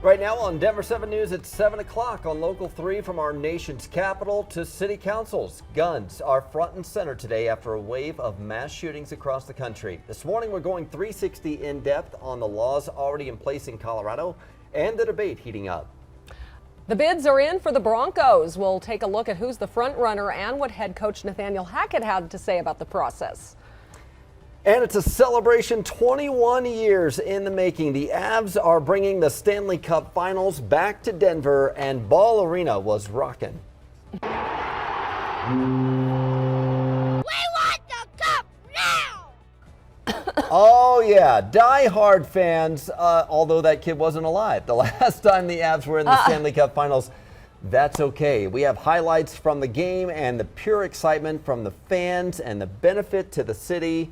Right now on Denver 7 News, it's 7 o'clock on Local 3 from our nation's capital to city councils. Guns are front and center today after a wave of mass shootings across the country. This morning, we're going 360 in depth on the laws already in place in Colorado and the debate heating up. The bids are in for the Broncos. We'll take a look at who's the front runner and what head coach Nathaniel Hackett had to say about the process. And it's a celebration 21 years in the making. The Avs are bringing the Stanley Cup Finals back to Denver, and Ball Arena was rocking. We want the cup now! Oh yeah, die-hard fans, although that kid wasn't alive the last time the Avs were in the Stanley Cup Finals. That's okay. We have highlights from the game and the pure excitement from the fans and the benefit to the city.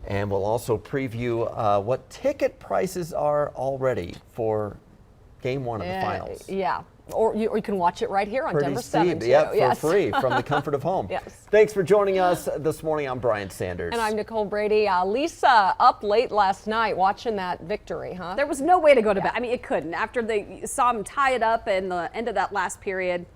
And we'll also preview what ticket prices are already for Game 1 of the Finals. Yeah, or you can watch it right here on Denver 7 too. Yeah, for free from the comfort of home. Yes. Thanks for joining us this morning. I'm Brian Sanders. And I'm Nicole Brady. Lisa, up late last night watching that victory, huh? There was no way to go to bed. I mean, it couldn't. After they saw him tie it up in the end of that last period.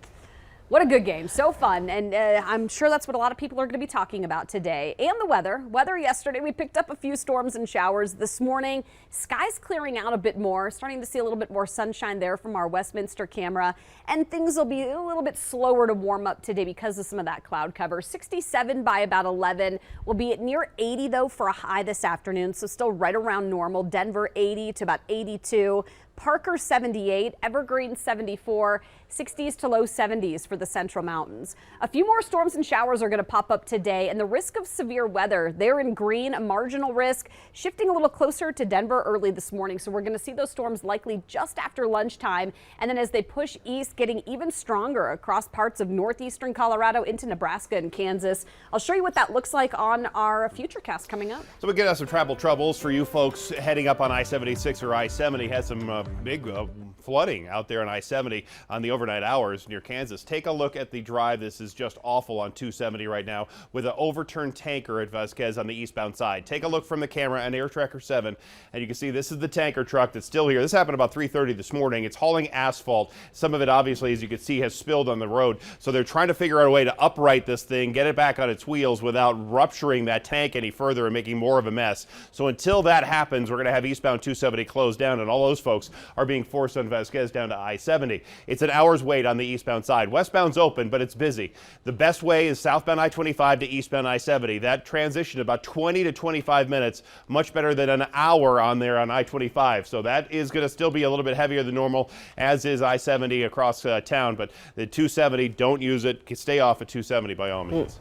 What a good game. So fun. And I'm sure that's what a lot of people are going to be talking about today. And the weather. Weather yesterday, we picked up a few storms and showers. This morning, skies clearing out a bit more. Starting to see a little bit more sunshine there from our Westminster camera. And things will be a little bit slower to warm up today because of some of that cloud cover. 67 by about 11. We'll be at near 80, though, for a high this afternoon. So still right around normal. Denver 80 to about 82. Parker 78, Evergreen 74, 60s to low 70s for the Central Mountains. A few more storms and showers are going to pop up today, and the risk of severe weather, they're in green, a marginal risk, shifting a little closer to Denver early this morning. So we're going to see those storms likely just after lunchtime, and then as they push east, getting even stronger across parts of northeastern Colorado into Nebraska and Kansas. I'll show you what that looks like on our Futurecast coming up. So we get us some travel troubles for you folks heading up on I-76 or I-70. Had some big flooding out there on I-70 on the overnight hours near Kansas. Take a look at the drive. This is just awful on 270 right now with an overturned tanker at Vasquez on the eastbound side. Take a look from the camera on Air Tracker 7 and you can see this is the tanker truck that's still here. This happened about 3:30 this morning. It's hauling asphalt. Some of it obviously, as you can see, has spilled on the road. So they're trying to figure out a way to upright this thing, get it back on its wheels without rupturing that tank any further and making more of a mess. So until that happens, we're going to have eastbound 270 closed down, and all those folks are being forced on Vasquez down to I-70. It's an hour's wait on the eastbound side. Westbound's open, but it's busy. The best way is southbound I-25 to eastbound I-70. That transition about 20 to 25 minutes, much better than an hour on there on I-25. So that is going to still be a little bit heavier than normal, as is I-70 across town. But the 270, don't use it. Stay off at 270 by all means.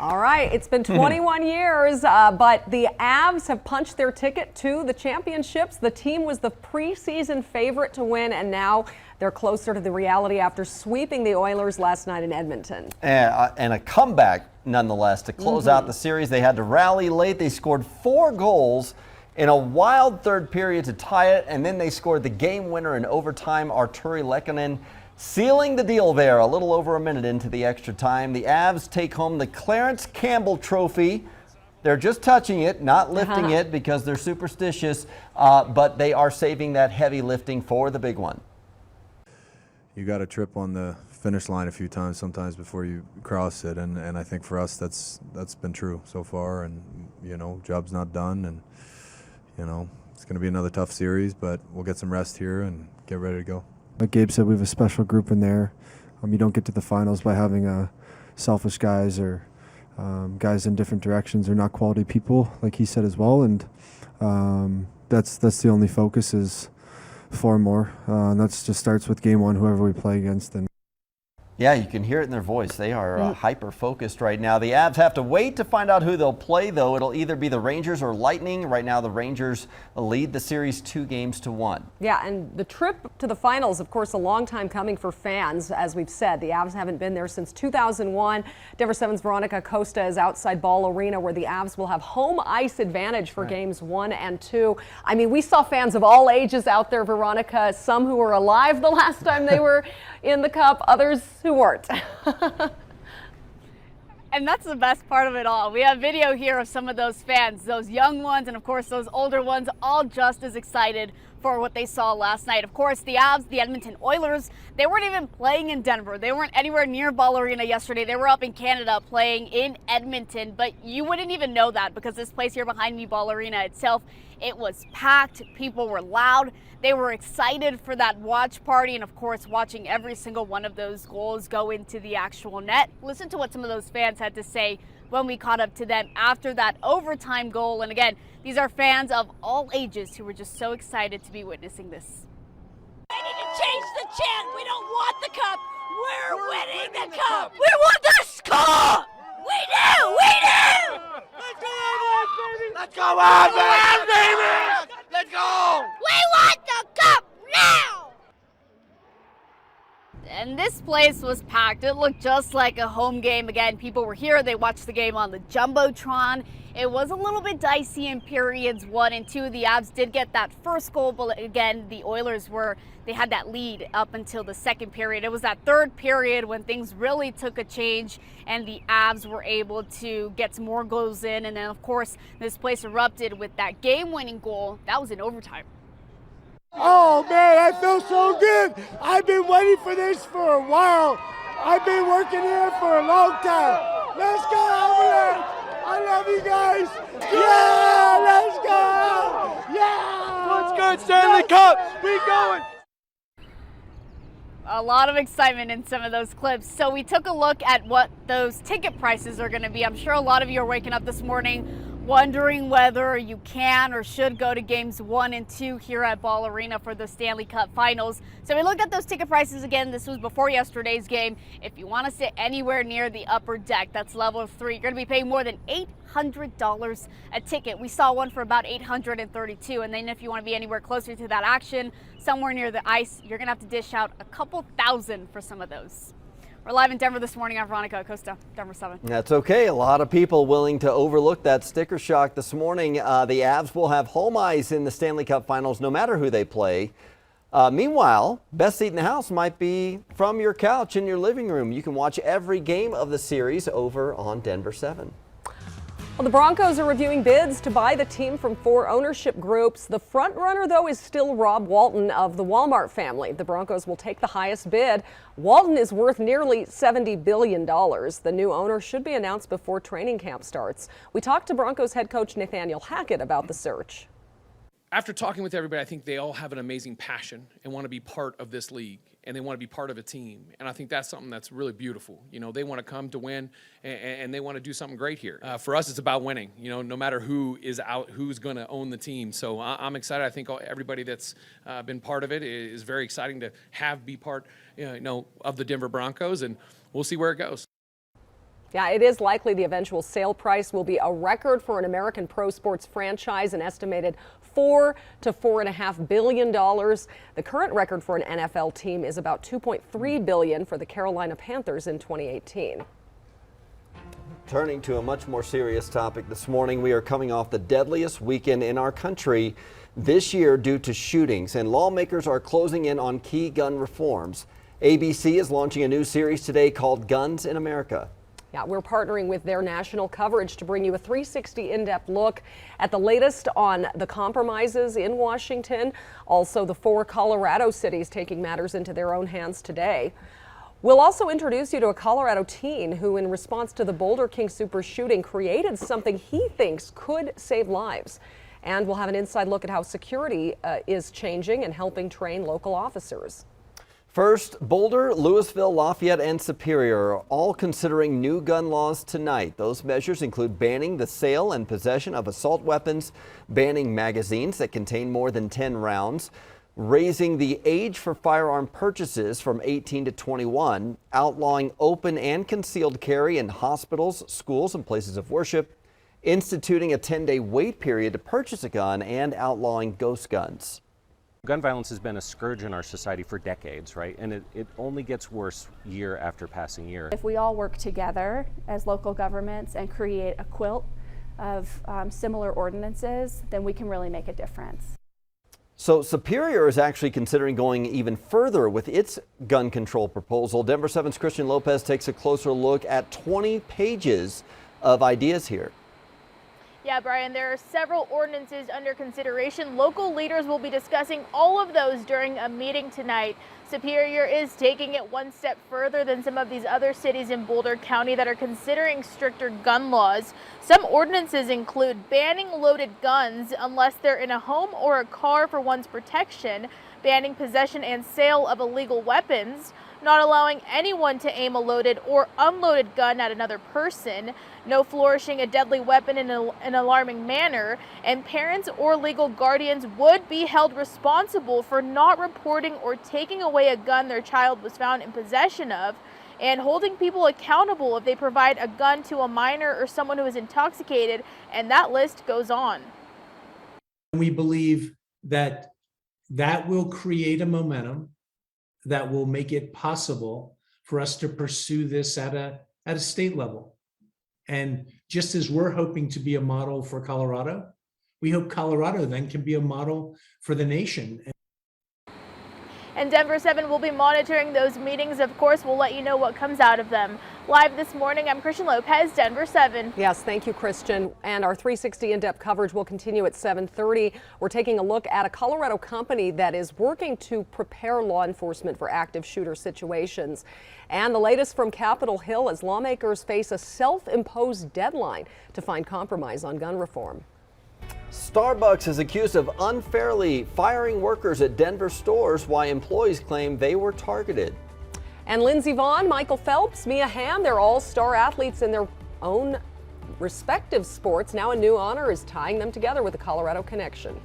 All right, it's been 21 years, but the Avs have punched their ticket to the championships. The team was the preseason favorite to win, and now they're closer to the reality after sweeping the Oilers last night in Edmonton. And a comeback, nonetheless, to close out the series. They had to rally late. They scored 4 goals in a wild third period to tie it, and then they scored the game winner in overtime. Arturi Lehkonen sealing the deal there a little over a minute into the extra time. The Avs take home the Clarence Campbell Trophy. They're just touching it, not lifting it because they're superstitious, but they are saving that heavy lifting for the big one. You got to trip on the finish line a few times sometimes before you cross it, and I think for us that's been true so far, and job's not done, and it's going to be another tough series, but we'll get some rest here and get ready to go. Like Gabe said, we have a special group in there. You don't get to the finals by having selfish guys or guys in different directions. They're not quality people, like he said as well. And that's the only focus is 4 more. And that just starts with game 1, whoever we play against. And Yeah, you can hear it in their voice. They are hyper-focused right now. The Avs have to wait to find out who they'll play, though. It'll either be the Rangers or Lightning. Right now, the Rangers lead the series 2-1. Yeah, and the trip to the finals, of course, a long time coming for fans. As we've said, the Avs haven't been there since 2001. Denver 7's Veronica Costa is outside Ball Arena, where the Avs will have home ice advantage for games 1 and 2. I mean, we saw fans of all ages out there, Veronica, some who were alive the last time they were in the Cup, others who weren't. And that's the best part of it all. We have video here of some of those fans, those young ones and of course those older ones, all just as excited for what they saw last night. Of course, the Avs, the Edmonton Oilers, they weren't even playing in Denver. They weren't anywhere near Ball Arena yesterday. They were up in Canada playing in Edmonton, but you wouldn't even know that because this place here behind me, Ball Arena itself, it was packed. People were loud. They were excited for that watch party and of course watching every single one of those goals go into the actual net. Listen to what some of those fans had to say when we caught up to them after that overtime goal. And again, these are fans of all ages who were just so excited to be witnessing this. We need to change the chant. We don't want the cup. We're winning the cup. We want the score. We do. We do. Let's go, Avs, baby. Let's go, Avs, baby. Let's go. We want the cup now. And this place was packed. It looked just like a home game. Again, people were here. They watched the game on the Jumbotron. It was a little bit dicey in periods 1 and 2. The Avs did get that first goal, but again, the Oilers they had that lead up until the second period. It was that third period when things really took a change and the Avs were able to get some more goals in. And then, of course, this place erupted with that game-winning goal. That was in overtime. Oh man, I feel so good. I've been waiting for this for a while. I've been working here for a long time. Let's go, Avalanche! I love you guys. Yeah, let's go. Yeah. What's good, Stanley Cup? We going. A lot of excitement in some of those clips. So we took a look at what those ticket prices are going to be. I'm sure a lot of you are waking up this morning wondering whether you can or should go to games 1 and 2 here at Ball Arena for the Stanley Cup Finals. So we looked at those ticket prices again. This was before yesterday's game. If you want to sit anywhere near the upper deck, that's level 3, you're going to be paying more than $800 a ticket. We saw one for about $832. And then if you want to be anywhere closer to that action, somewhere near the ice, you're going to have to dish out a couple thousand for some of those. We're live in Denver this morning. I'm Veronica Acosta, Denver 7. That's okay. A lot of people willing to overlook that sticker shock this morning. The Avs will have home ice in the Stanley Cup Finals no matter who they play. Meanwhile, best seat in the house might be from your couch in your living room. You can watch every game of the series over on Denver 7. Well, the Broncos are reviewing bids to buy the team from 4 ownership groups. The front runner, though, is still Rob Walton of the Walmart family. The Broncos will take the highest bid. Walton is worth nearly $70 billion. The new owner should be announced before training camp starts. We talked to Broncos head coach Nathaniel Hackett about the search. After talking with everybody, I think they all have an amazing passion and want to be part of this league, and they want to be part of a team. And I think that's something that's really beautiful. You know, they want to come to win, and they want to do something great here. For us, it's about winning. You know, no matter who is out, who's going to own the team. So I'm excited. I think everybody that's been part of it is very exciting to be part, of the Denver Broncos, and we'll see where it goes. Yeah, it is likely the eventual sale price will be a record for an American pro sports franchise, an estimated $4 to $4.5 billion. The current record for an NFL team is about $2.3 billion for the Carolina Panthers in 2018. Turning to a much more serious topic this morning, we are coming off the deadliest weekend in our country this year due to shootings, and lawmakers are closing in on key gun reforms. ABC is launching a new series today called Guns in America. Yeah, we're partnering with their national coverage to bring you a 360 in-depth look at the latest on the compromises in Washington, also the 4 Colorado cities taking matters into their own hands today. We'll also introduce you to a Colorado teen who, in response to the Boulder King Super shooting, created something he thinks could save lives. And we'll have an inside look at how security is changing and helping train local officers. First, Boulder, Louisville, Lafayette, and Superior are all considering new gun laws tonight. Those measures include banning the sale and possession of assault weapons, banning magazines that contain more than 10 rounds, raising the age for firearm purchases from 18 to 21, outlawing open and concealed carry in hospitals, schools, and places of worship, instituting a 10-day wait period to purchase a gun, and outlawing ghost guns. Gun violence has been a scourge in our society for decades, right? And it only gets worse year after passing year. If we all work together as local governments and create a quilt of similar ordinances, then we can really make a difference. So Superior is actually considering going even further with its gun control proposal. Denver 7's Christian Lopez takes a closer look at 20 pages of ideas here. Yeah, Brian, there are several ordinances under consideration. Local leaders will be discussing all of those during a meeting tonight. Superior is taking it one step further than some of these other cities in Boulder County that are considering stricter gun laws. Some ordinances include banning loaded guns unless they're in a home or a car for one's protection, banning possession and sale of illegal weapons, not allowing anyone to aim a loaded or unloaded gun at another person, no flourishing a deadly weapon in an alarming manner, and parents or legal guardians would be held responsible for not reporting or taking away a gun their child was found in possession of, and holding people accountable if they provide a gun to a minor or someone who is intoxicated, and that list goes on. We believe that that will create a momentum that will make it possible for us to pursue this at a state level. And just as we're hoping to be a model for Colorado, we hope Colorado then can be a model for the nation. And Denver 7 will be monitoring those meetings. Of course, we'll let you know what comes out of them. Live this morning, I'm Christian Lopez, Denver 7. Yes, thank you, Christian. And our 360 in-depth coverage will continue at 7:30. We're taking a look at a Colorado company that is working to prepare law enforcement for active shooter situations. And the latest from Capitol Hill as lawmakers face a self-imposed deadline to find compromise on gun reform. Starbucks is accused of unfairly firing workers at Denver stores, why employees claim they were targeted. And Lindsey Vonn, Michael Phelps, Mia Hamm, they're all star athletes in their own respective sports. Now a new honor is tying them together with a Colorado connection.